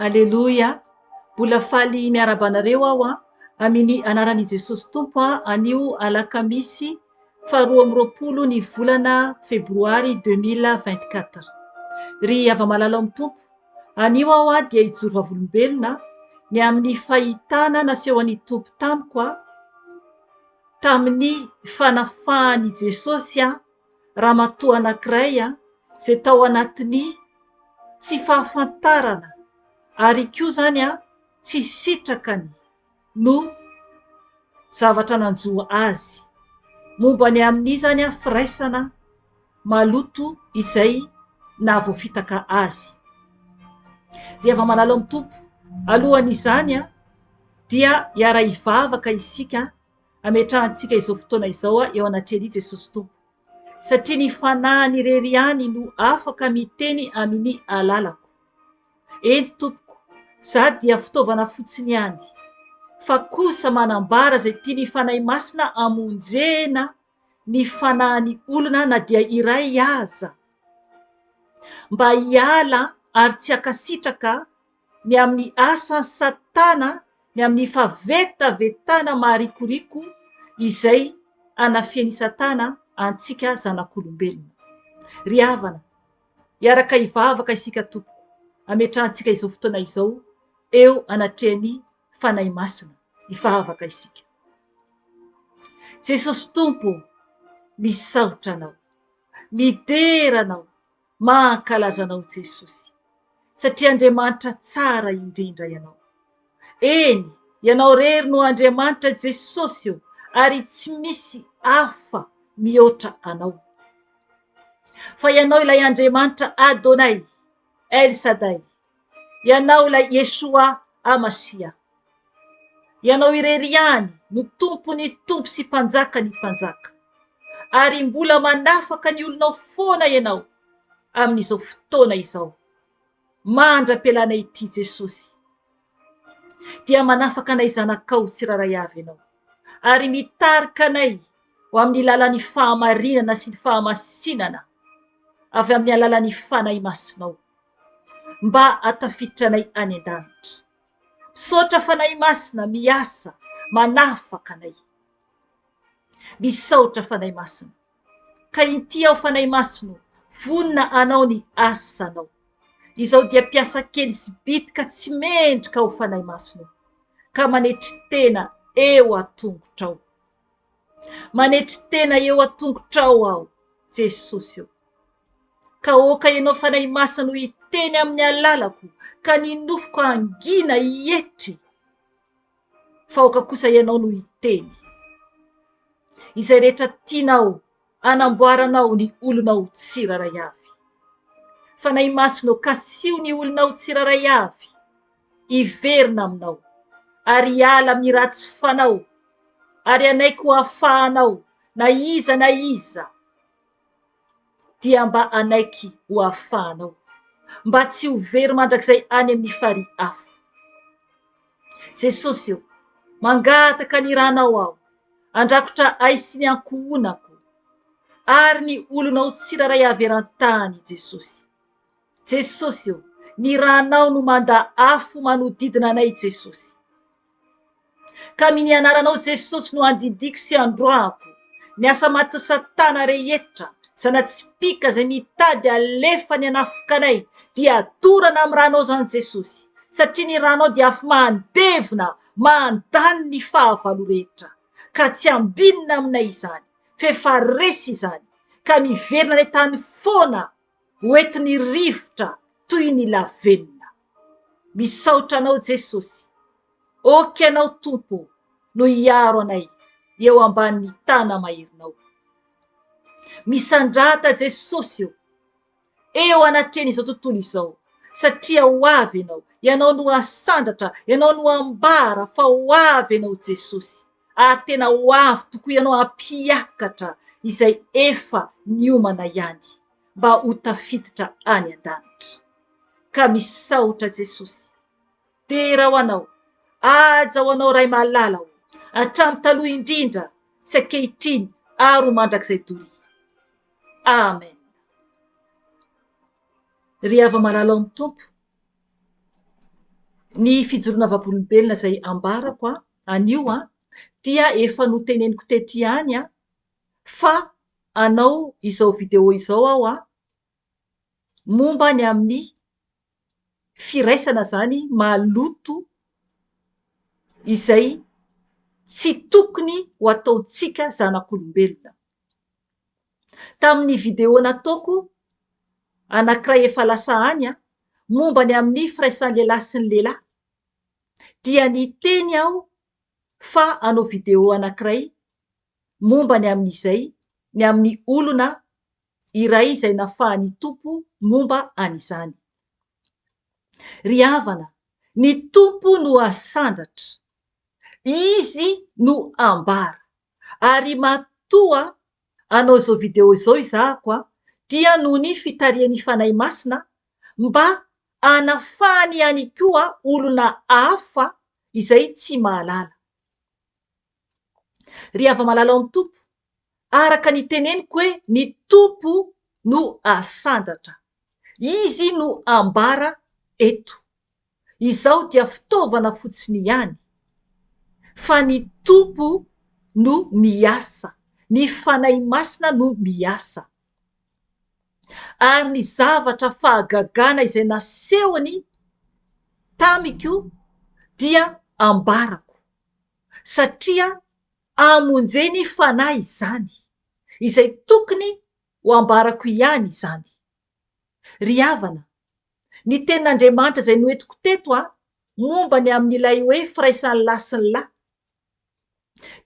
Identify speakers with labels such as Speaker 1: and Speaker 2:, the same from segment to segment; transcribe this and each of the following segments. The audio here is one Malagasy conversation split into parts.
Speaker 1: Aleluia. Mbola faly miarabanareo aho amin'ny anaran'i Jesosy Tompo anio alakamisy 12 ny volana febroary 2024. Ry ava-malala amin'ny Tompo, anio aho dia hijoro vavolombelona ny amin'ny fahitana nasehon'Ny Tompo tamiko tamin'ny fanafahany Jesosy ramatoa anankiray izay tao Anatiny tsy fahafantarana ary koa zany tsy sitrakany no zavatra nanjoa azy momba ny amin'ny zany firaisana maloto izay nahavoafitaka azy. Ry ava-malala amin'ny Tompo, alohan'izany dia Iray ivavaka isika ametrahantsika izao fotoana izao eo Anatiny Jesosy Tompo, satria ny fanahy irery ihany no afaka miteny amin'ny alalako. Eny Tompoko, za dia fitaovana fotsiny ihany, fa kosa manambara zay tiany Fanahy Masina amonjena ny fanahin'ny olona na dia iray aza, mba hiala ary tsy hakasitraka ny amin'ny asan'ny Satana, ny amin'ny favetavetana maharikoriko izay anafiany Satana antsika zanak'olombelona. Ry havana, hiaraka hivavaka isika Tompoko, ametrahantsika izao fotoana izao eo anatrehan'ny Fanahy Masina, hivavaka isika. Jesosy Tompo, misaotra anao, mideranao, mankalaza anao Jesosy, satria Andriamanitra tsara indrindra ianao. Eny, ianao rery no Andriamanitra Jesosy io, ary tsy misy hafa mihoatra anao. Fa ianao ilay Andriamanitra Adonay, El Shaddai, ianao ilay Yeshua Amasia. Ianao irery ihany no Tompony Tompo sy Mpanjaka ny Mpanjaka. Ary mbola manafaka ny olonao foana ianao amin'izao fotoana izao. Mandra-pialana ity Jesosy, dia manafaka anay zanakao tsiraray avy ianao, ary mitarika anay ho amin'ny lalan'ny fahamarinana sy ny fahamasinana avy amin'ny alalan'ny Fanahy Masinao, mba atafiditra anay any an-danitra. Misaotra Fanahy Masina, miasa manafaka anay. Misaotra Fanahy Masina, ka inty aho Fanahy Masina, vonina anao ny asanao. Izao dia mpiasa kely sy bitika tsy mendrika ho Fanahy Masina, ka manetry tena eo an-tongotrao. Manetry tena eo an-tongotrao aho, Jesosy io. Ka oka ianao Fanahy Masina no hiteny amin'ny alalako, ka ny nofoko angina hietry, fa oka kosa ianao no hiteny. Izay rehetra tianao anamboaranao ny olonao tsiraray avy. Fanahy Masina, kasio ny olonao tsiraray avy, iverina aminao, ary hiala amin'ny ratsy fanao, ary anaiky ho afahanao na iza, dia mba anaiky ho afahanao, mba tsy ho very mandrakizay any amin'ny fary afo. Jesosy io, mangataka ny ranao aho, andrakotra ay sy ny ankohonako, ary ny olonao tsiraray avy eran-tany Jesosy. Jesosy io, ny ranao no manda afo manodidina anay Jesosy. Ka amin'ny anaranao Jesosy no andidiko sy androako ny asa maty Satana rehetra, zana-tsipika zay mitady alefa ny anafika anay, dia adorana amin'ny ranao zany Jesosy, satria ny ranao dia afo mandevina, mandany ny fahavalo rehetra, ka tsy ambinina aminay izany, fefa resy izany, ka miverina ny tany foana hoentin'ny rivotra toy ny lavenona. Misaotra anao Jesosy, oky anao Tompo no hiaro anay eo ambanin'ny tana mahirinao. Misandrata Jesosy eo anatreny izao tontolo izao, satria ho avy ianao no asandratra, ianao no ambara fa ho avy ianao Jesosy, ary tena ho avy tokoa ianao ampiakatra izay efa niomana ihany, mba ho tafiditra any an-danitra. Ka misaotra Jesosy, tera ho anao, aja ho anao ray malala ho, hatramin'ny taloha indrindra sy ankehitriny ary ho mandrakizay dory. Amen. Ry ava-malala amin'ny Tompo, Ny fijorona vavolombelona izay ambarako anio dia efa noteneniko teto ihany fa anao izao video izao aho momba ny amin'ny firaisana zany maloto izay tsy tokony ho ataontsika zanak'olombelona. Tamin'ny video nataoko anankiray efa lasa any momba ny amin'ny firaisan'ny lehilahy sy ny lehilahy dia niteny aho fa anao video anankiray momba ny amin'izay ny amin'ny olona iray izay nafahan'ny tompo momba an'izany. Ry havana, ny tompo no asandratra, izy no ambara, ary matoa anao izao video izao izahako dia noho ny fitarian'ny Fanahy Masina mba anafahany ihany koa olona hafa izay tsy mahalala. Ry hava malala ao amin'ny tompo, araka ny teneniko hoe ny tompo no asandratra, izy no ambara eto. Izao dia fitaovana fotsiny ihany, fa ny tompo no miasa, ny Fanahy Masina no miasa. Ary ny zavatra fahagagana izay nasehony Tamiko dia ambarako, satria amonjeny fanahy izany, izay tokony ho ambarako ihany izany. Ry havana, ny tenin'Andriamanitra izay noentiko teto momba ny amin'ilay hoe firaisan'ny lahy sy ny lahy,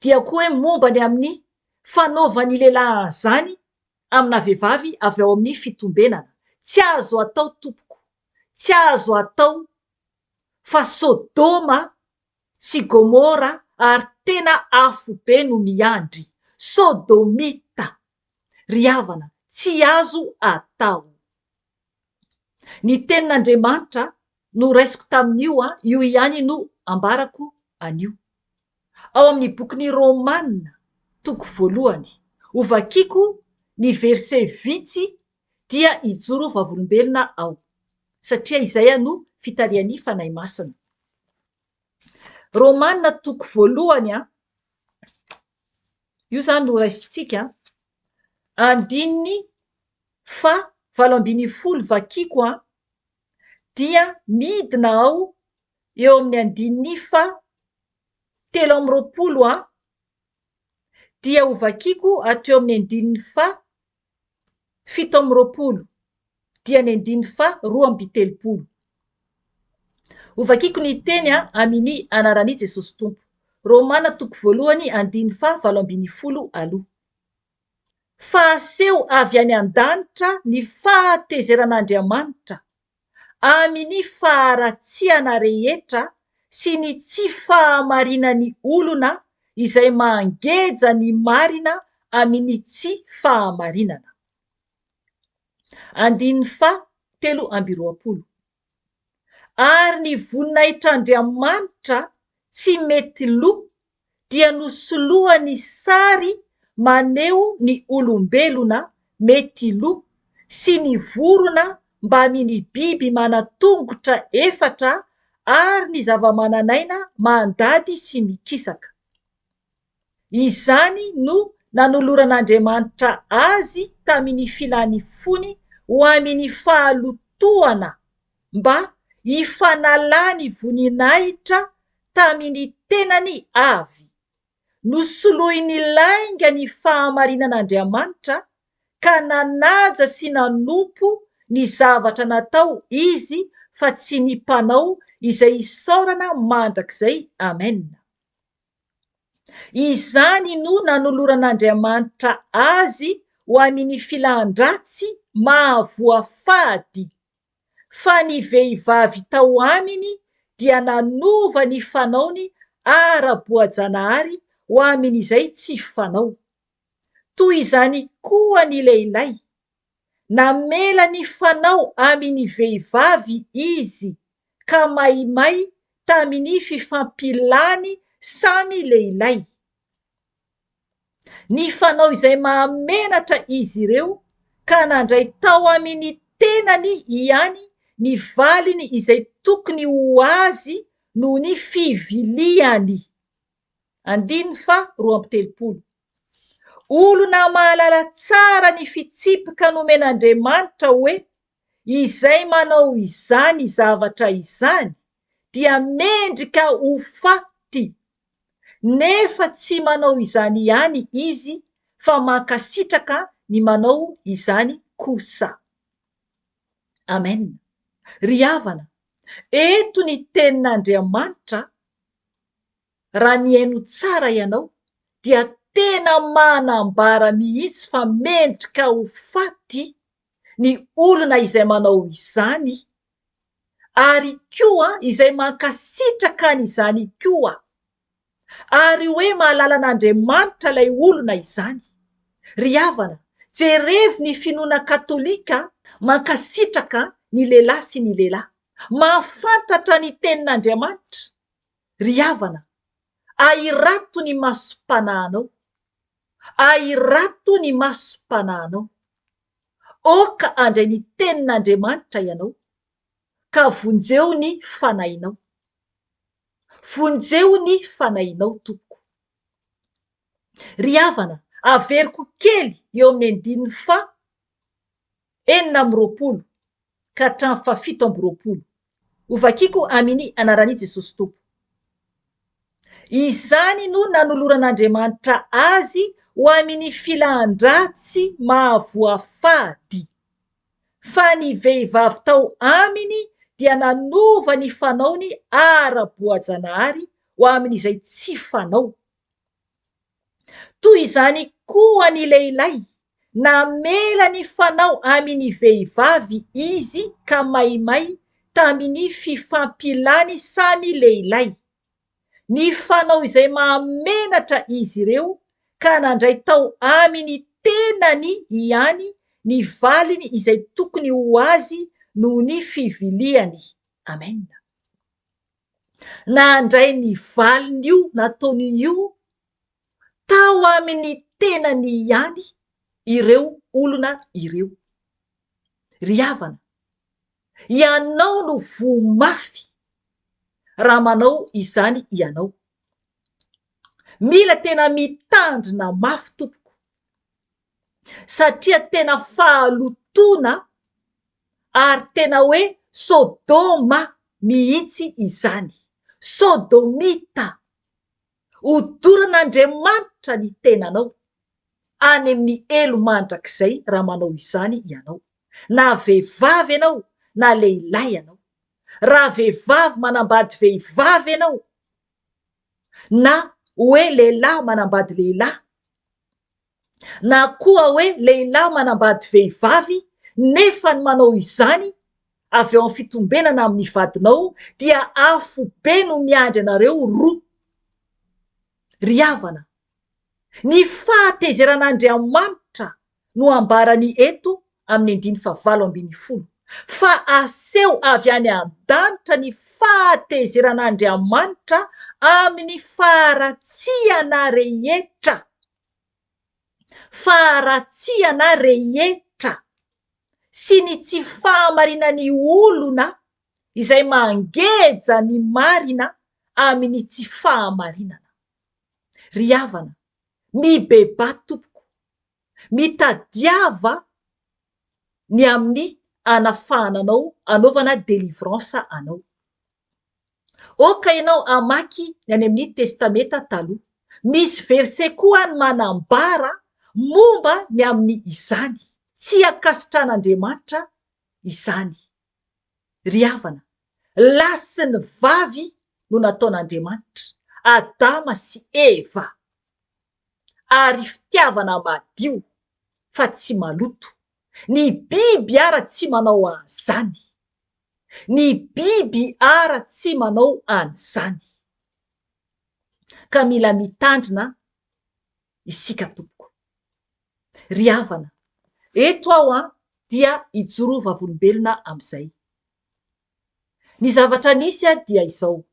Speaker 1: dia koa hoe momba ny amin'ny fanaovan'ny lehilahy zany amina vehivavy avy ao amin'ny fitombenana. Tsy azo atao tompoko, tsy azo atao, fa Sodoma sy Gomora ary tena afo be no miandry. Sodomita, ry havana, tsy azo atao. Ny tenin'Andriamanitra no raisiko tamin'io io ihany no ambarako anio. Ao amin'ny bokin'ny Romana, toko 1, hovakiako ny verse vitsy dia ijoro vavolombelona ao, satria izay no fitarian'ny Fanahy Masina. Romana toko 1 io zany no raisintsika, 17 vakiako dia midina ao eo amin'ny 17 dia hovakiako hatreo amin'ny 17 dia ny 2:30. Hovakiako ny teny amin'ny anaran'i Jesosy Tompo. Romana toko 1 17. Fahaseho avy any an-danitra ny fahatezeran'Andriamanitra amin'ny faharatsiana rehetra sy ny tsy fahamarinan'ny olona izay mangeja ny marina amin'ny tsy fahamarinana. 3:20. Ary ny voninahitran'Andriamanitra tsy mety lo dia nosoloany sary maneho ny olombelona mety lo sy ny vorona mba amin'ny biby manatongotra 4 ary ny zava-mananaina mandady sy mikisaka. Izany no nanoloran'Andriamanitra azy tamin'ny filany fony ho amin'ny fahalotoana mba hifanalany voninahitra tamin'ny tenany avy. Nosoloiny lainga ny fahamarinan'Andriamanitra ka nanaja sy nanompo ny zavatra natao izy fa tsy ny mpanao izay isaorana mandrakizay. Amen. Izany no nanoloran'Andriamanitra azy ho amin'ny filandratsy mahavoafady, fa ny vehivavy tao aminy dia nanova ny fanaony ara-boajanahary ho amin'izay tsy fanao. Toy izany koa ny lehilahy, namela ny fanao amin'ny vehivavy izy ka maimay tamin'ny fifampilany samy lehilahy. Ny fanao izay mahamenatra izy ireo ka nandray tao amin'ny tenany ihany ny valiny izay tokony ho azy noho ny fiviliany. 2:3. Olona mahalala tsara ny fitsipika nomen'Andriamanitra hoe izay manao izany zavatra izany dia mendrika ho faty, nefa tsy manao izany ihany izy fa mankasitraka ny manao izany kosa. Amen. Ry havana, eto ny tenin'Andriamanitra. Raha ny haino tsara ianao dia tena manambara mihitsy fa mendrika ho faty ny olona izay manao izany, ary koa izay mankasitraka an'izany koa, ary hoe mahalala an'Andriamanitra ilay olona izany. Ry havana, jerevy ny finoana katolika mankasitraka ny lehilahy sy ny lehilahy, mahafantatra ny tenin'Andriamanitra. Ry havana, ahirato ny masom-panahinao, ahirato ny masom-panahinao. Oka andray ny tenin'Andriamanitra ianao, ka vonjeo ny fanahinao. Vonjeo ny fanahinao tompoko. Ry havana, averiko kely eo amin'ny 9:20 ka hatramin'ny 7:20. Ovakiko amin'ny anaran'i Jesosy Tompo. Izany no nanoloran'Andriamanitra azy ho amin'ny filan-dratsy mahavoafady, fa ny vehivavy tao aminy dia nanova ny fanaony ara-boajanahary ho amin'izay tsy fanao. Toy izany koa ny lehilahy, namela ny fanao amin'ny vehivavy izy ka maimay tamin'ny fifampilany samy lehilahy. Ny fanao izay mahamenatra izy ireo ka nandray tao amin'ny tenany ihany ny valiny izay tokony ho azy noho ny fiviliany. Amen. Nandray ny valiny io nataony io tao amin'ny tenany ihany ireo olona ireo. Ry havana, ianao no vomafy raha manao izany ianao. Mila tena mitandrina mafy tompoko, satria tena fahalotona ary tena hoe Sodoma mihitsy izany. Sodomita. Hodoran'Andriamanitra ny tenanao any amin'ny elo mandrakizay raha manao izany ianao. Na vehivavy ianao na lehilahy ianao, raha vehivavy manambady vehivavy ianao na hoe lehilahy manambady lehilahy, na koa hoe lehilahy manambady vehivavy, nefa ny manao izany avy eo amin'ny fitombenana amin'ny vadinao dia afo be no miandry anareo roa. Ry havana, ny fahatezeran'Andriamanitra no ambarany eto amin'ny 9:20, fa aseho avy any an-danitra ny fahatezeran'Andriamanitra amin'ny faharatsiana rehetra. Faharatsiana rehetra sy ny tsy fahamarinany olona izay mangeja ny marina amin'ny tsy fahamarinana. Ry havana, mibeba tompoko, mitadiava ny amin'ny anafahananao anaovana délivrance anao. Oka ianao amaky ny any amin'ny testameta taloha, misy verset koa ny manambara momba ny amin'ny izany, tsy akasitran'Andriamanitra izany. Ry havana, lahy sy ny vavy no nataon'Andriamanitra, Adama sy Eva, ary fitiavana madio fa tsy maloto. Ny biby ara tsy manao an'izany, ny biby ara tsy manao an'izany. Ka mila mitandrina isika tompoko. Ry havana, eto aho dia hijoro vavolombelona amin'izay. Ny zavatra nisy dia izao,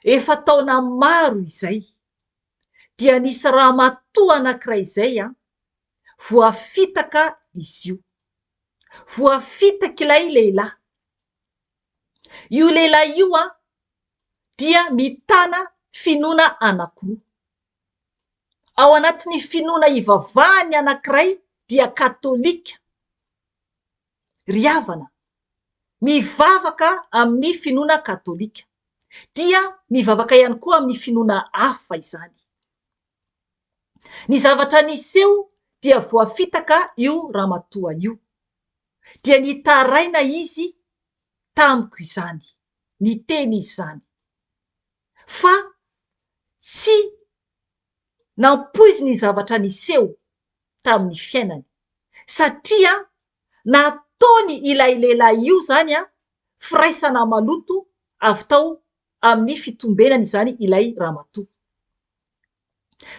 Speaker 1: efa taona maro izay dia nisy raha matoa anankiray izay voafitaka izy io. Voafitaka ilay lehilahy. Io lehilahy io dia mitana finoana anankiroa. Ao anatin'ny finoana ivavahany anankiray dia katolika. Ry havana, mivavaka amin'ny finoana katolika. Dia mivavaka ihany koa amin'ny finoana hafa izany. Ny zavatra niseho dia voafitaka io ramatoa io. Dia nitaraina izy tamiko izany, niteny izany. Fa tsy nampoiziny zavatra niseho tamin'ny fiainany. Satria nataony ilay lehilahy io zany firaisana maloto avy tao amin'ny fitombenany izany ilay ramatoa.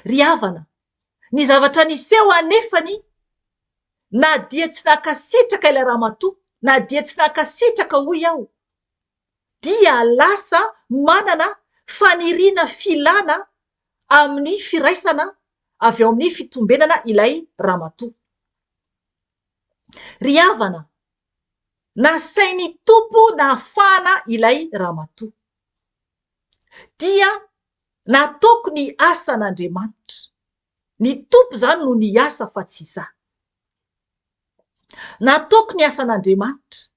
Speaker 1: Ry havana, ny zavatra niseho anefany na dia tsy nankasitraka ilay ramatoa, na dia tsy nankasitraka hoy aho, dia lasa manana faniriana filana amin'ny firaisana avy ao amin'ny fitombenana ilay ramatoa. Ry havana, nasainy tompo nahafahana ilay ramatoa. Dia nataoko ny asan'Andriamanitra. Ny tompo zany no ny asa fa tsy izaho. Nataoko ny asan'Andriamanitra.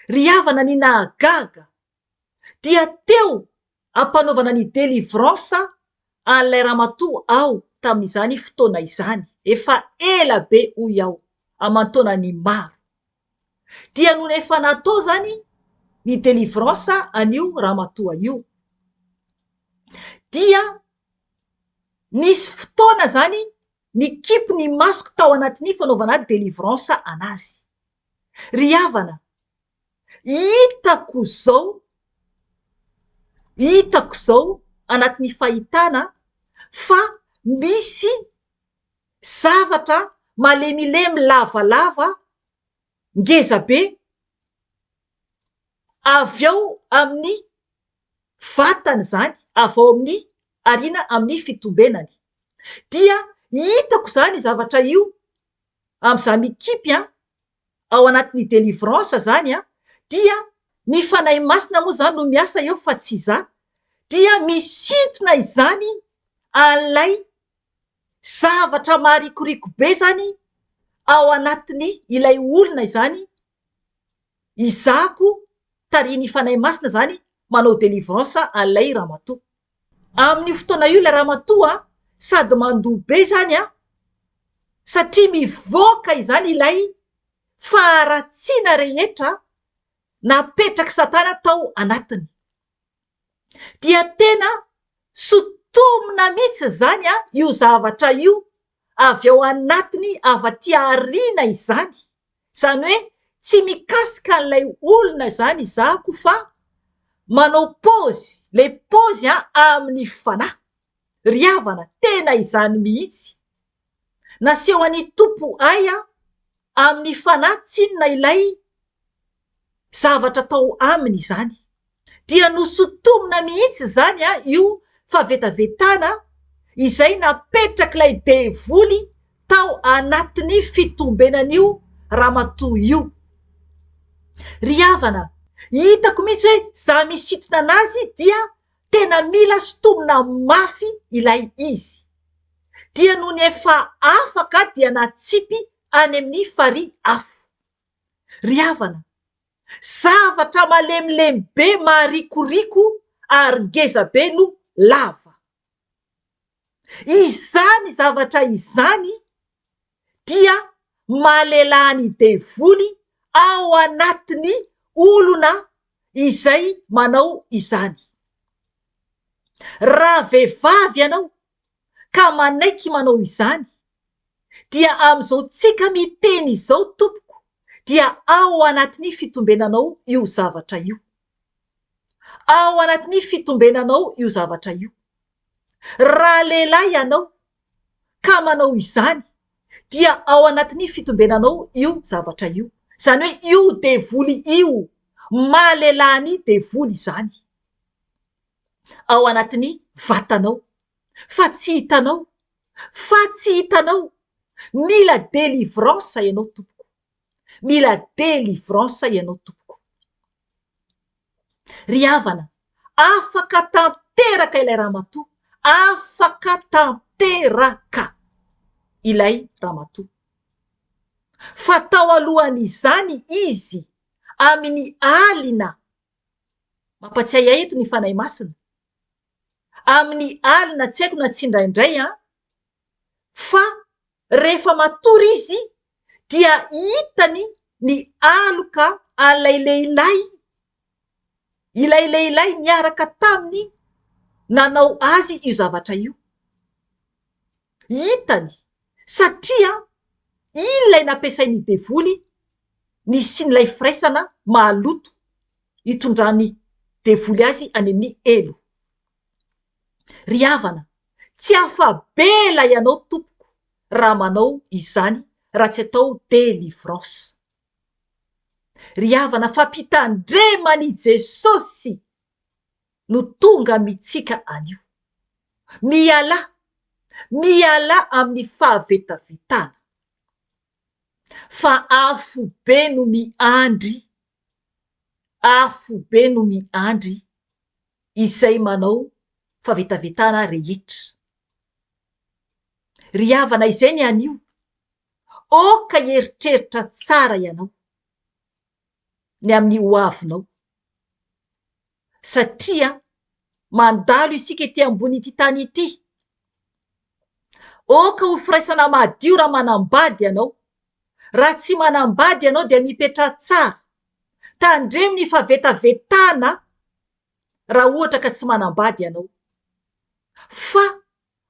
Speaker 1: Ry havana, ny nahagaga dia teo ampanaovana ny délivrance an'ilay ramatoa aho tamin'izany fotoana izany. Efa ela be hoy aho, aman-taonany maro. Dia noho efa natao zany ny délivrance an'io ramatoa io. Dia nisy fotoana zany nikipo ny masoko tao anatin'ny fanaovana délivrance anazy. Ry havana, hitako zao anatin'ny fahitana fa misy zavatra malemilemy lavalava ngeza be avy ao amin'ny vatany zany, avy ao amin'ny arina amin'ny fitombenany. Dia hitako zany zavatra io amin'izany mikipy ao anatin'ny délivrance zany dia ny Fanahy Masina moa zany no miasa eo fa tsy izaho. Dia misintona izany an'ilay zavatra marikoriko be zany ao anatiny ilay olona izany izako tarihin'ny Fanahy Masina zany manao délivrance an'ilay ramatoa. Amin'ny fotoana io ilay ramatoa sady mandoha be zany satria mivoaka izany ilay faharatsiana rehetra napetraky Satana tao anatiny. Dia tena sotomina mihitsy zany io zavatra io avy ao anatiny avy aty aoriana izany. Zany hoe tsy mikasika an'ilay olona zany izako fa manao pôzy, le pôzy amin'ny fanahy. Ry havana, tena izany mihitsy. Nasehon'Ny tompo ay amin'ny fanahy tsy inona ilay zavatra tao aminy izany. Dia nosotomina mihitsy zany io favetavetana izay napetrak'ilay devoly tao anatin'ny fitombenan'io ramatoa io. Ry havana, hitako mihitsy hoe za misintona anazy dia tena mila sotomina mafy ilay izy. Dia noho ny efa afaka dia natsipy any amin'ny farihy afo. Ry havana, zavatra malemilemy be maharikoriko ary ngeza be no lava. Izany zavatra izany dia mahalelany devoly ao anatiny olona izay manao izany. Raha vehivavy ianao ka manaiky manao izany, dia am'izao tsika miteny izao tompoko, dia ao anatin'ny fitombenanao io zavatra io. Ao anatin'ny fitombenanao io zavatra io. Raha lehilahy ianao ka manao izany, dia ao anatin'ny fitombenanao io zavatra io. Zany hoe io devoly io, mahalelany devoly izany. Ao anatin'ny vatanao. Fa tsy hitanao. Fa tsy hitanao. Mila délivrance ianao tompoko. Mila délivrance ianao tompoko. Ry havana, afaka tanteraka ilay ramatoa, afaka tanteraka ilay ramatoa. Fa tao alohan'izany izy amin'ny alina, mampatsiahy ahy eto ny Fanahy Masina, amin'ny alina tsy haiko na tsy indraindray fa rehefa matory izy dia hitany ny aloka an'ilay lehilahy, ilay lehilahy niaraka taminy nanao azy io zavatra io. Hitany satria ilay nampiasainy devoly ny sin'ilay firaisana maloto hitondrany devoly azy any amin'ny elo. Ry havana, tsy afabela ianao tompoko raha manao izany, raha tsy atao délivrance. Ry havana, fa mpitandremany Jesosy no tonga mitsika anio. Miala amin'ny fahavetavetana, fa afo be no miandry izay manao fahavetavetana rehetra. Ry havana, izay ny anio, oka eritreritra tsara ianao ny amin'ny hoavinao, satria mandalo isika ety ambony ity tany ity. Oka ho firaisana madio raha manambady ianao. Raha tsy manambady ianao dia mipetra tsara, tandremo ny fahavetavetana raha ohatra ka tsy manambady ianao. Fa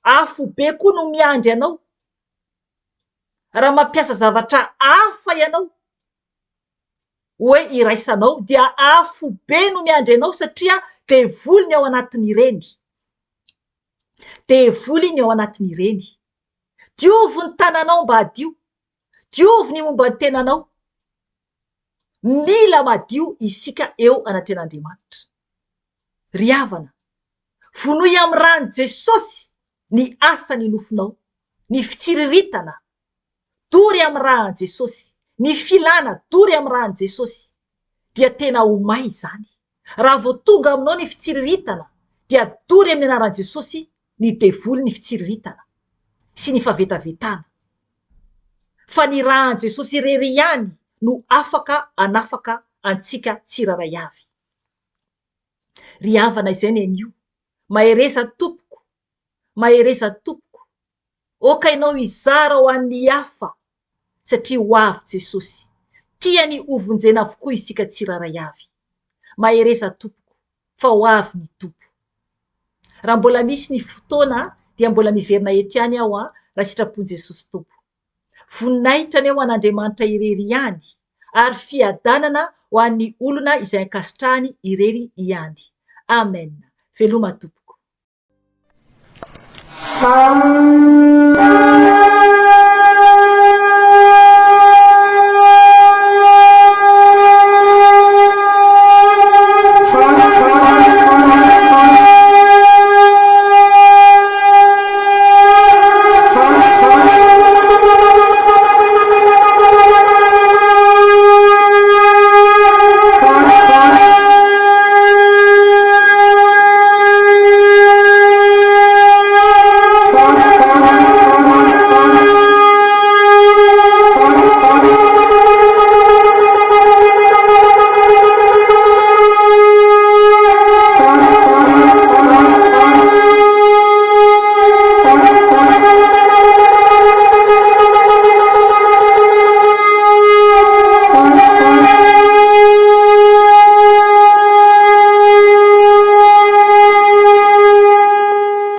Speaker 1: afo be koa no miandry ianao raha mampiasa zavatra hafa ianao hoe iraisanao, dia afo be no miandry ianao, satria devoly ny ao anatin'ireny. Devoly ny ao anatin'ireny. Diovo ny tananao mba hadio, diovo ny momba ny tenanao. Mila madio isika eo anatren'Andriamanitra. Ry havana, vonoy amin'ny rano Jesosy ny asany nofinao, ny fitsiriritana dory amin'ny rano Jesosy, ny filana dory amin'ny rano Jesosy, dia tena ho may izany. Raha vao tonga aminao ny fitsiriritana, dia dory amin'ny anaran'i Jesosy ny devoly, ny fitsiriritana sy ny fahavetavetana. Fa ny rano Jesosy irery ihany no afaka anafaka antsika tsiraray avy. Ry havana, izay ny anio, mahereza tompoko, mahereza tompoko, oka ianao izara ho an'ny hafa, satria ho avy Jesosy, tiany hovonjena avokoa isika tsiraray avy. Mahereza tompoko, fa ho avy ny tompo. Raha mbola misy ny fotoana dia mbola miverina eto ihany aho raha sitrapon'i Jesosy tompo. Voninahitra ny eo an'Andriamanitra irery ihany, ary fiadanana ho an'ny olona izay ankasitrahany irery ihany. Amen. Veloma tompoko.